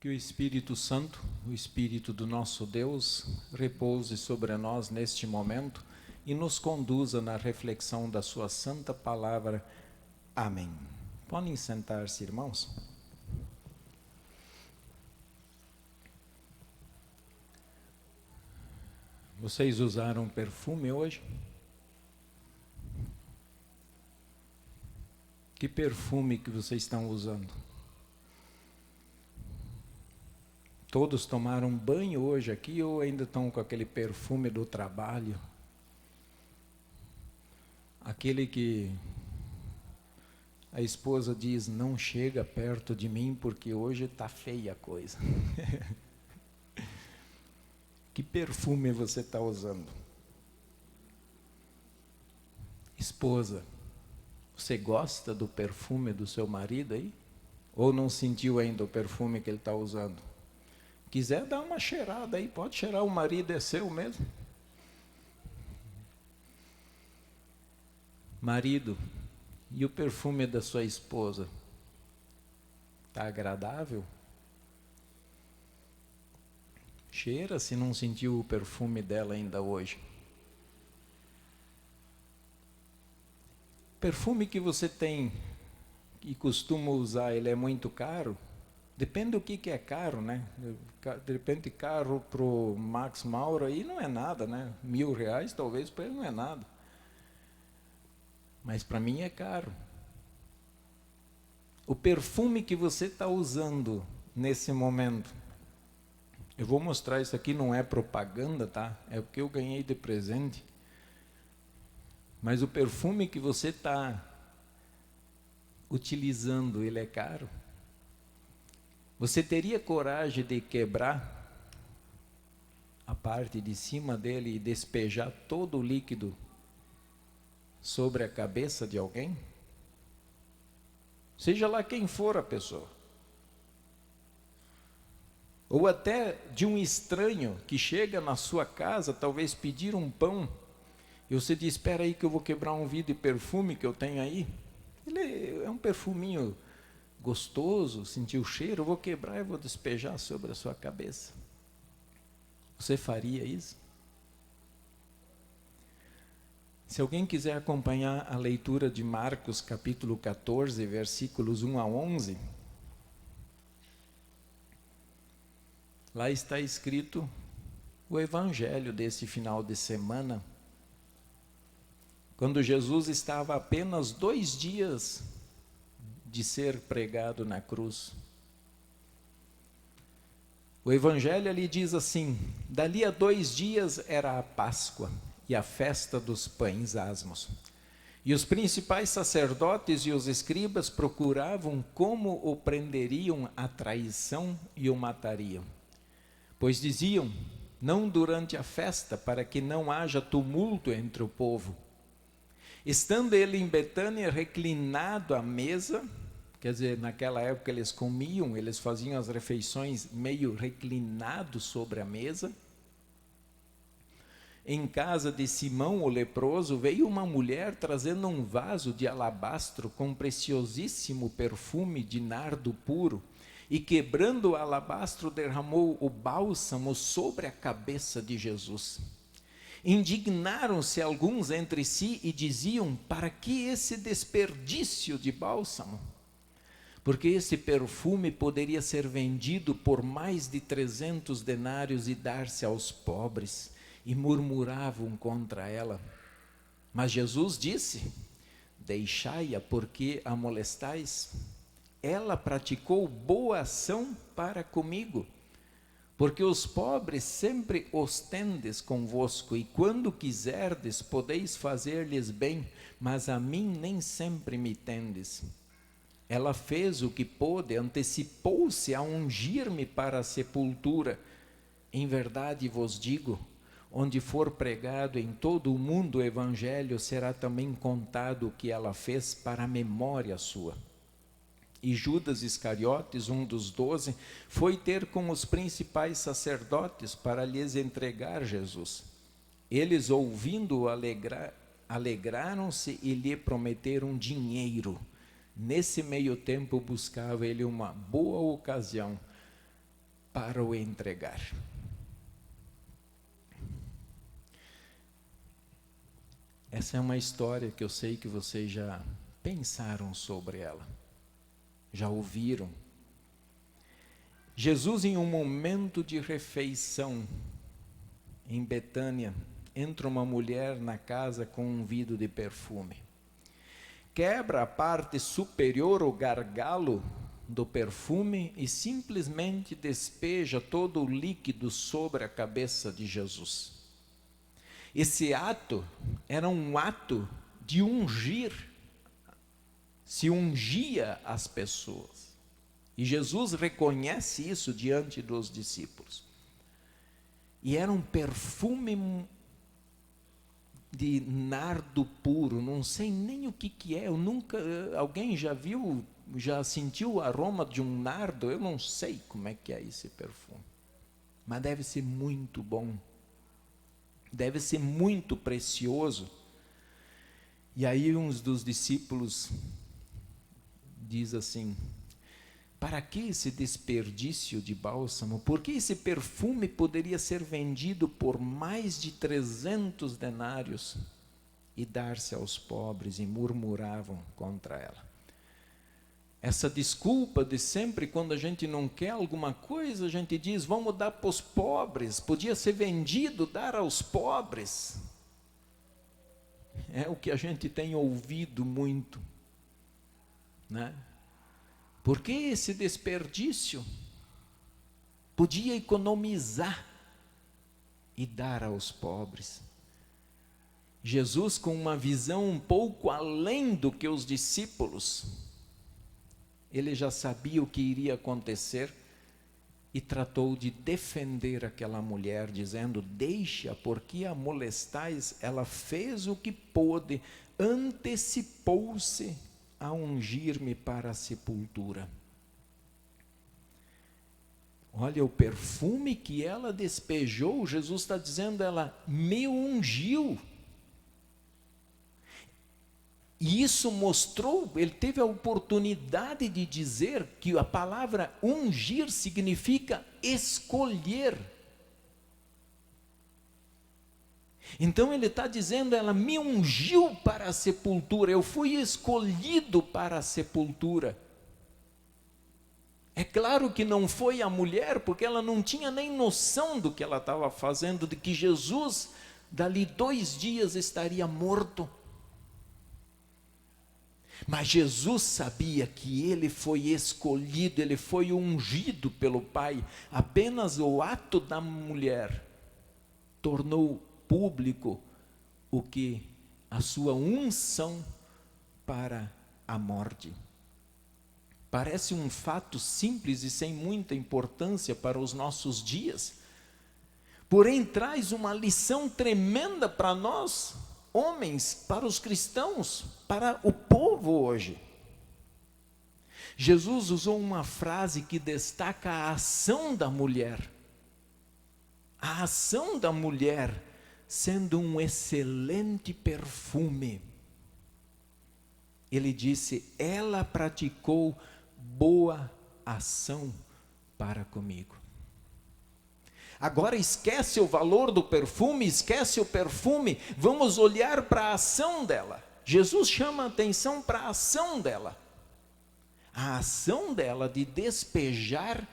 Que o Espírito Santo, o Espírito do nosso Deus, repouse sobre nós neste momento e nos conduza na reflexão da sua santa palavra. Amém. Podem sentar-se, irmãos. Vocês usaram perfume hoje? Que perfume que vocês estão usando? Todos tomaram banho hoje aqui ou ainda estão com aquele perfume do trabalho? Aquele que a esposa diz, não chega perto de mim porque hoje está feia a coisa. Que perfume você está usando? Esposa, você gosta do perfume do seu marido aí? Ou não sentiu ainda o perfume que ele está usando? Quiser dar uma cheirada aí, pode cheirar, o marido é seu mesmo. Marido, e o perfume da sua esposa? Está agradável? Cheira se não sentiu o perfume dela ainda hoje. Perfume que você tem e costuma usar, ele é muito caro? Depende do que é caro, né? De repente carro para o Max Mauro aí não é nada, né? R$1.000 talvez para ele não é nada. Mas para mim é caro. O perfume que você está usando nesse momento, eu vou mostrar isso aqui, não é propaganda, tá? É o que eu ganhei de presente. Mas o perfume que você está utilizando, ele é caro? Você teria coragem de quebrar a parte de cima dele e despejar todo o líquido sobre a cabeça de alguém? Seja lá quem for a pessoa. Ou até de um estranho que chega na sua casa, talvez pedir um pão, e você diz, espera aí que eu vou quebrar um vidro de perfume que eu tenho aí. Ele é um perfuminho gostoso, sentir o cheiro, eu vou quebrar e vou despejar sobre a sua cabeça. Você faria isso? Se alguém quiser acompanhar a leitura de Marcos capítulo 14, versículos 1 a 11, lá está escrito o evangelho desse final de semana, quando Jesus estava apenas 2 dias de ser pregado na cruz. O evangelho ali diz assim, dali a 2 dias era a Páscoa e a festa dos pães asmos. E os principais sacerdotes e os escribas procuravam como o prenderiam à traição e o matariam. Pois diziam, não durante a festa, para que não haja tumulto entre o povo. Estando ele em Betânia reclinado à mesa, quer dizer, naquela época eles comiam, eles faziam as refeições meio reclinados sobre a mesa. Em casa de Simão o leproso, veio uma mulher trazendo um vaso de alabastro com preciosíssimo perfume de nardo puro, e quebrando o alabastro derramou o bálsamo sobre a cabeça de Jesus. Indignaram-se alguns entre si e diziam, para que esse desperdício de bálsamo? Porque esse perfume poderia ser vendido por mais de 300 denários e dar-se aos pobres. E murmuravam contra ela. Mas Jesus disse, deixai-a, porque a molestais. Ela praticou boa ação para comigo, porque os pobres sempre os tendes convosco, e quando quiserdes podeis fazer-lhes bem, mas a mim nem sempre me tendes. Ela fez o que pôde, antecipou-se a ungir-me para a sepultura. Em verdade vos digo, onde for pregado em todo o mundo o evangelho, será também contado o que ela fez para a memória sua. E Judas Iscariotes, um dos 12, foi ter com os principais sacerdotes para lhes entregar Jesus. Eles, ouvindo-o, alegraram-se e lhe prometeram dinheiro. Nesse meio tempo buscava ele uma boa ocasião para o entregar. Essa é uma história que eu sei que vocês já pensaram sobre ela, já ouviram. Jesus, em um momento de refeição em Betânia, entra uma mulher na casa com um vidro de perfume. Quebra a parte superior, o gargalo do perfume, e simplesmente despeja todo o líquido sobre a cabeça de Jesus. Esse ato era um ato de ungir, se ungia as pessoas. E Jesus reconhece isso diante dos discípulos. E era um perfume de nardo puro, não sei nem o que é, alguém já viu, já sentiu o aroma de um nardo? Eu não sei como é que é esse perfume, mas deve ser muito bom, deve ser muito precioso. E aí um dos discípulos diz assim: para que esse desperdício de bálsamo? Porque esse perfume poderia ser vendido por mais de 300 denários e dar-se aos pobres, e murmuravam contra ela. Essa desculpa de sempre, quando a gente não quer alguma coisa, a gente diz, vamos dar para os pobres, podia ser vendido, dar aos pobres. É o que a gente tem ouvido muito, né? Por que esse desperdício? Podia economizar e dar aos pobres. Jesus, com uma visão um pouco além do que os discípulos, ele já sabia o que iria acontecer e tratou de defender aquela mulher, dizendo, deixa, porque a molestais, ela fez o que pôde, antecipou-se a ungir-me para a sepultura. Olha o perfume que ela despejou, Jesus está dizendo, ela me ungiu. E isso mostrou, ele teve a oportunidade de dizer que a palavra ungir significa escolher. Então ele está dizendo, ela me ungiu para a sepultura, eu fui escolhido para a sepultura. É claro que não foi a mulher, porque ela não tinha nem noção do que ela estava fazendo, de que Jesus, dali 2 dias, estaria morto. Mas Jesus sabia que ele foi escolhido, ele foi ungido pelo Pai. Apenas o ato da mulher tornou público o que a sua unção para a morte. Parece um fato simples e sem muita importância para os nossos dias, porém traz uma lição tremenda para nós, homens, para os cristãos, para o povo hoje. Jesus usou uma frase que destaca a ação da mulher. A ação da mulher sendo um excelente perfume. Ele disse, ela praticou boa ação para comigo. Agora esquece o valor do perfume, esquece o perfume, vamos olhar para a ação dela. Jesus chama a atenção para a ação dela. A ação dela de despejar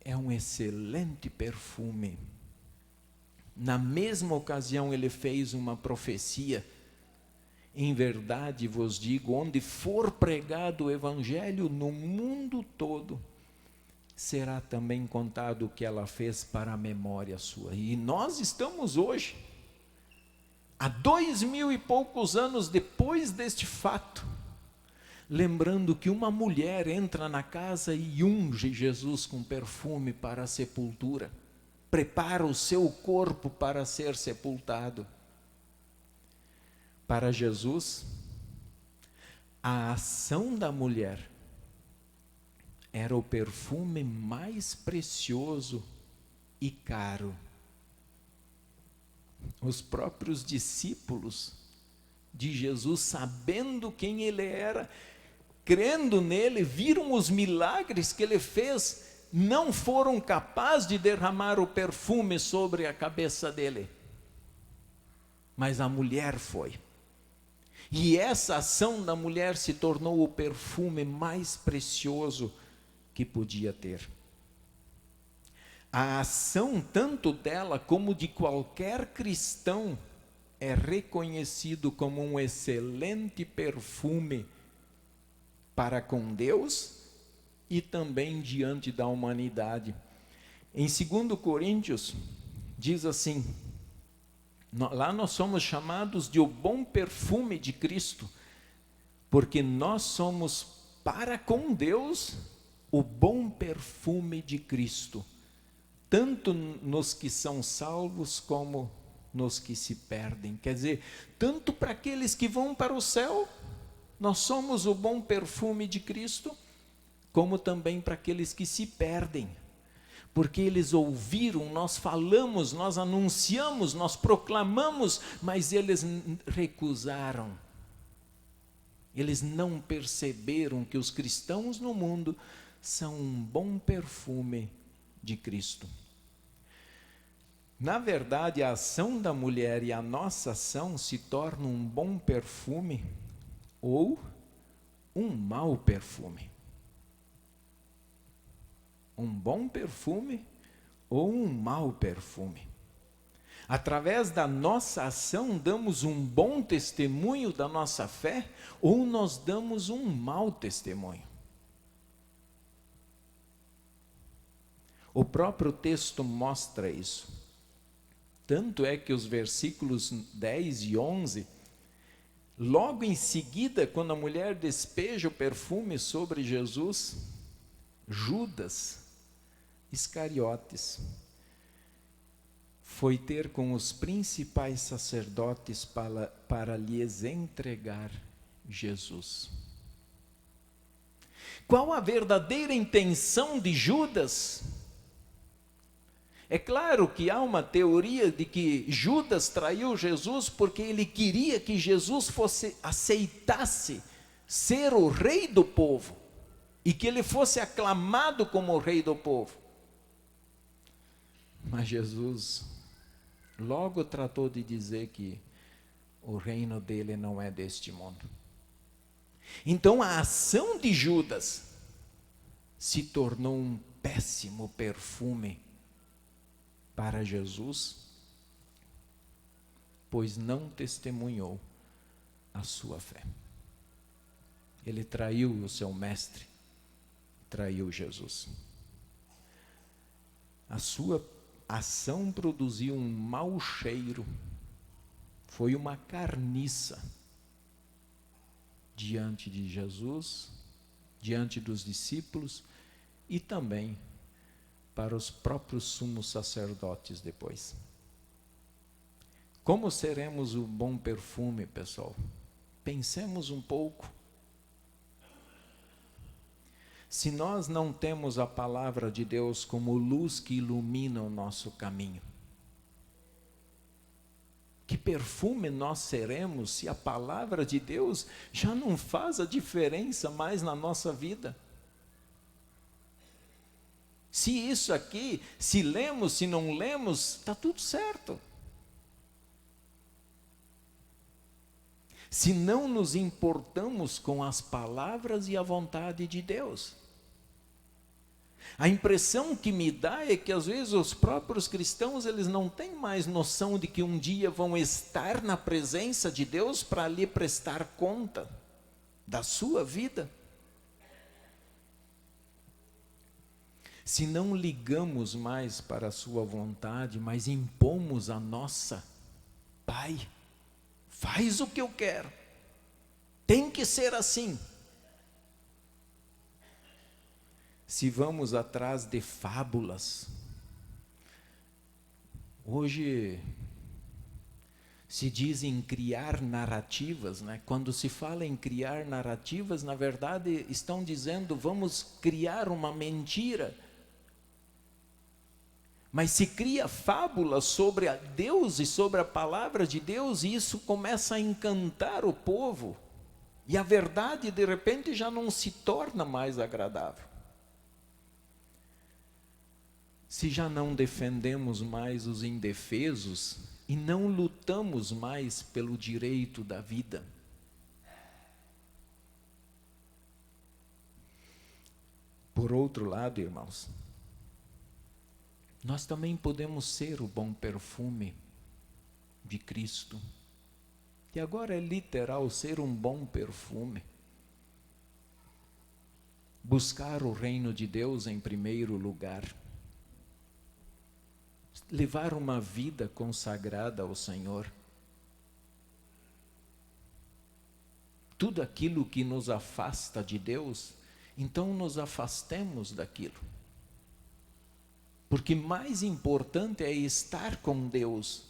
é um excelente perfume. Na mesma ocasião ele fez uma profecia. Em verdade vos digo, onde for pregado o evangelho no mundo todo, será também contado o que ela fez para a memória sua. E nós estamos hoje, há 2000 e poucos anos depois deste fato, lembrando que uma mulher entra na casa e unge Jesus com perfume para a sepultura, prepara o seu corpo para ser sepultado. Para Jesus, a ação da mulher era o perfume mais precioso e caro. Os próprios discípulos de Jesus, sabendo quem ele era, crendo nele, viram os milagres que ele fez, não foram capazes de derramar o perfume sobre a cabeça dele. Mas a mulher foi. E essa ação da mulher se tornou o perfume mais precioso que podia ter. A ação tanto dela como de qualquer cristão é reconhecido como um excelente perfume para com Deus e também diante da humanidade. Em 2 Coríntios, diz assim, lá nós somos chamados de o bom perfume de Cristo, porque nós somos para com Deus o bom perfume de Cristo, tanto nos que são salvos como nos que se perdem. Quer dizer, tanto para aqueles que vão para o céu, nós somos o bom perfume de Cristo, como também para aqueles que se perdem, porque eles ouviram, nós falamos, nós anunciamos, nós proclamamos, mas eles recusaram. Eles não perceberam que os cristãos no mundo são um bom perfume de Cristo. Na verdade, a ação da mulher e a nossa ação se tornam um bom perfume ou um mau perfume. Um bom perfume ou um mau perfume. Através da nossa ação, damos um bom testemunho da nossa fé ou nós damos um mau testemunho. O próprio texto mostra isso. Tanto é que os versículos 10 e 11, logo em seguida, quando a mulher despeja o perfume sobre Jesus, Judas Iscariotes foi ter com os principais sacerdotes para lhes entregar Jesus. Qual a verdadeira intenção de Judas? É claro que há uma teoria de que Judas traiu Jesus porque ele queria que Jesus aceitasse ser o rei do povo e que ele fosse aclamado como o rei do povo. Mas Jesus logo tratou de dizer que o reino dele não é deste mundo. Então a ação de Judas se tornou um péssimo perfume para Jesus, pois não testemunhou a sua fé. Ele traiu o seu mestre, traiu Jesus. A sua ação produziu um mau cheiro, foi uma carniça diante de Jesus, diante dos discípulos e também para os próprios sumos sacerdotes depois. Como seremos o bom perfume, pessoal? Pensemos um pouco. Se nós não temos a palavra de Deus como luz que ilumina o nosso caminho, que perfume nós seremos se a palavra de Deus já não faz a diferença mais na nossa vida? Se isso aqui, se lemos, se não lemos, está tudo certo. Se não nos importamos com as palavras e a vontade de Deus. A impressão que me dá é que às vezes os próprios cristãos, eles não têm mais noção de que um dia vão estar na presença de Deus para lhe prestar conta da sua vida. Se não ligamos mais para a sua vontade, mas impomos a nossa, Pai, faz o que eu quero, tem que ser assim. Se vamos atrás de fábulas, hoje se diz em criar narrativas, né? Quando se fala em criar narrativas, na verdade estão dizendo vamos criar uma mentira. Mas se cria fábulas sobre a Deus e sobre a palavra de Deus, e isso começa a encantar o povo. E a verdade, de repente, já não se torna mais agradável. se já não defendemos mais os indefesos e não lutamos mais pelo direito da vida? Por outro lado, irmãos, nós também podemos ser o bom perfume de Cristo. E agora é literal ser um bom perfume. Buscar o reino de Deus em primeiro lugar. Levar uma vida consagrada ao Senhor. Tudo aquilo que nos afasta de Deus, então nos afastemos daquilo. Porque mais importante é estar com Deus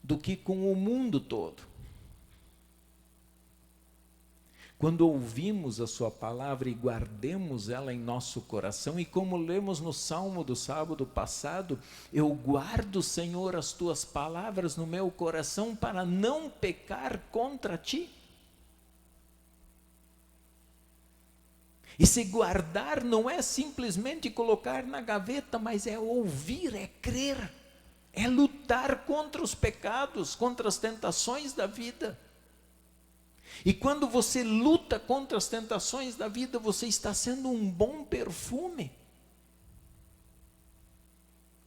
do que com o mundo todo. Quando ouvimos a sua palavra e guardemos ela em nosso coração, e como lemos no Salmo do sábado passado, eu guardo, Senhor, as tuas palavras no meu coração para não pecar contra ti. E se guardar não é simplesmente colocar na gaveta, mas é ouvir, é crer, é lutar contra os pecados, contra as tentações da vida. E quando você luta contra as tentações da vida, você está sendo um bom perfume.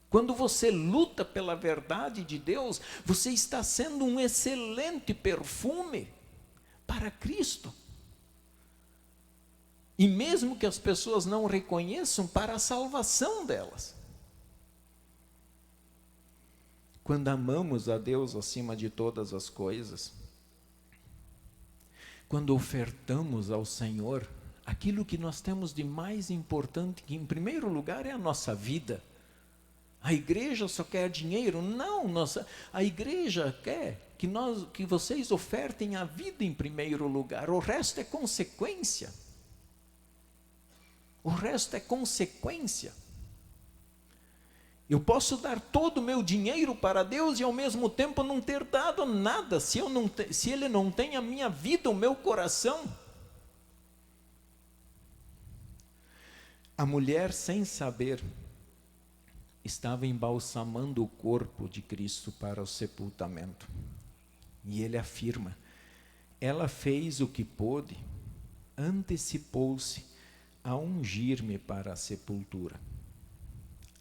Quando você luta pela verdade de Deus, você está sendo um excelente perfume para Cristo. E mesmo que as pessoas não reconheçam, para a salvação delas. Quando amamos a Deus acima de todas as coisas, quando ofertamos ao Senhor aquilo que nós temos de mais importante, que em primeiro lugar é a nossa vida. A igreja só quer dinheiro? Não, a igreja quer que vocês ofertem a vida em primeiro lugar, o resto é consequência. O resto é consequência. Eu posso dar todo o meu dinheiro para Deus e ao mesmo tempo não ter dado nada, se Ele não tem a minha vida, o meu coração. A mulher, sem saber, estava embalsamando o corpo de Cristo para o sepultamento. E ele afirma, ela fez o que pôde, antecipou-se a ungir-me para a sepultura.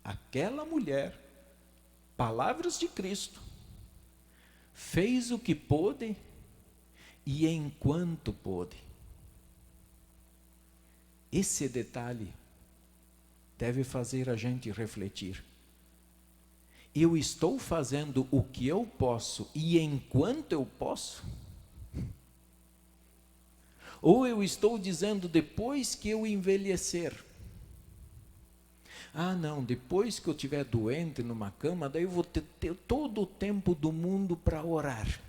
Aquela mulher, palavras de Cristo, fez o que pôde e enquanto pôde. Esse detalhe deve fazer a gente refletir. Eu estou fazendo o que eu posso e enquanto eu posso? Ou eu estou dizendo depois que eu envelhecer? Ah, não, depois que eu estiver doente numa cama, daí eu vou ter todo o tempo do mundo para orar.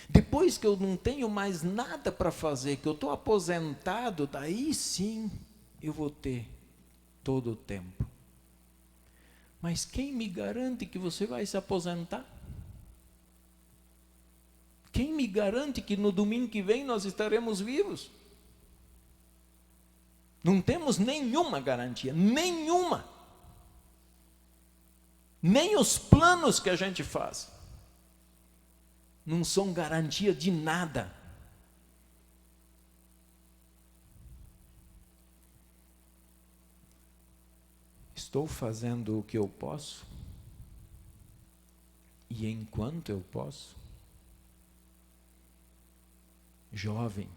Depois que eu não tenho mais nada para fazer, que eu estou aposentado, daí sim eu vou ter todo o tempo. Mas quem me garante que você vai se aposentar? Quem me garante que no domingo que vem nós estaremos vivos? Não temos nenhuma garantia, nenhuma. Nem os planos que a gente faz não são garantia de nada. Estou fazendo o que eu posso e enquanto eu posso. Jovem,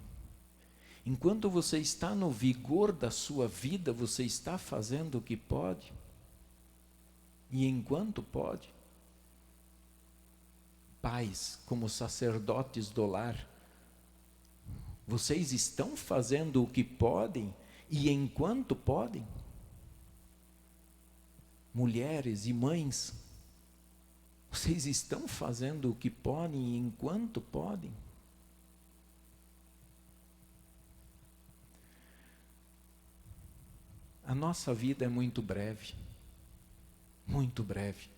enquanto você está no vigor da sua vida, você está fazendo o que pode e enquanto pode. Pais, como sacerdotes do lar, vocês estão fazendo o que podem e enquanto podem. Mulheres e mães, vocês estão fazendo o que podem e enquanto podem. A nossa vida é muito breve, muito breve.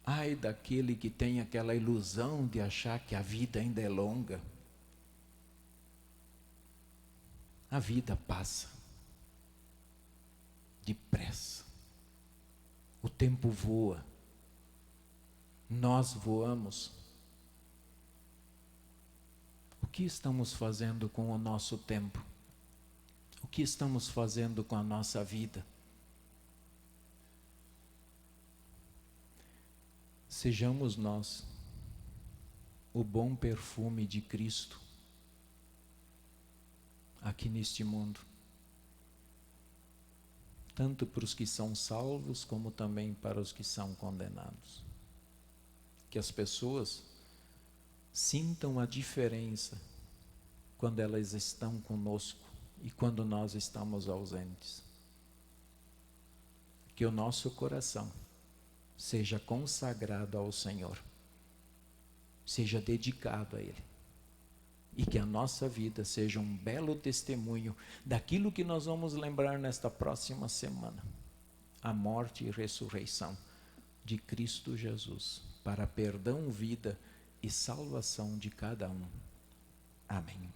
Ai daquele que tem aquela ilusão de achar que a vida ainda é longa. A vida passa. depressa. O tempo voa. Nós voamos. O que estamos fazendo com o nosso tempo? O que estamos fazendo com a nossa vida? Sejamos nós o bom perfume de Cristo aqui neste mundo, tanto para os que são salvos como também para os que são condenados. Que as pessoas sintam a diferença quando elas estão conosco e quando nós estamos ausentes. Que o nosso coração seja consagrado ao Senhor, seja dedicado a Ele, e que a nossa vida seja um belo testemunho daquilo que nós vamos lembrar nesta próxima semana: a morte e ressurreição de Cristo Jesus, para perdão, vida e salvação de cada um. Amém.